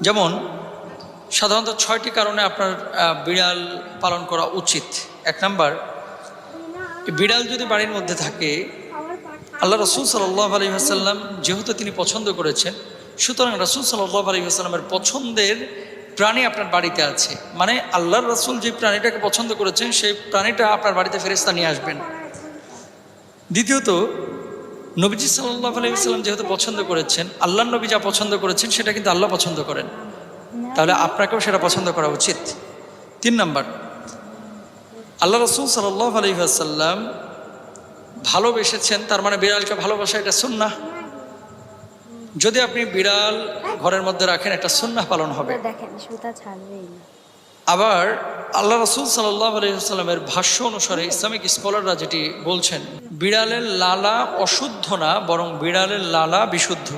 যেমন সাধারণত 6টি কারণে আপনার বিড়াল পালন করা উচিত। 1 নাম্বার, বিড়াল যদি বাড়ির মধ্যে থাকে, আল্লাহ রাসূল সাল্লাল্লাহু আলাইহি ওয়াসাল্লাম যেহেতু তিনি পছন্দ করেছেন, সুতরাং রাসূল সাল্লাল্লাহু আলাইহি ওয়াসাল্লামের পছন্দের প্রাণী আপনার বাড়িতে আছে, মানে আল্লাহর রাসূল যে প্রাণীটাকে পছন্দ করেছেন সেই প্রাণীটা আপনার বাড়িতে ফেরেশতা নিয়ে আসবেন। দ্বিতীয়ত, নবীজি সাল্লাল্লাহু আলাইহি ওয়াসাল্লাম যেহেতু পছন্দ করেছেন, আল্লাহর নবী যা পছন্দ করেছেন সেটা কিন্তু আল্লাহ পছন্দ করেন, তাহলে আপনাকেও সেটা পছন্দ করা উচিত। 3 নাম্বার, আল্লাহ রাসূল সাল্লাল্লাহু আলাইহি ওয়াসাল্লাম ভালোবেসেছেন, তার মানে বিড়ালকে ভালোবাসা এটা সুন্নাহ। যদি আপনি বিড়াল ঘরের মধ্যে রাখেন, একটা সুন্নাহ পালন হবে। আবার আল্লাহ রাসূল সাল্লাল্লাহু আলাইহি ওয়াসাল্লামের ভাষ্য অনুসারে ইসলামিক স্কলাররা যেটি বলছেন, বিড়ালের লালা অশুদ্ধ না, বরং বিড়ালের লালা বিশুদ্ধ।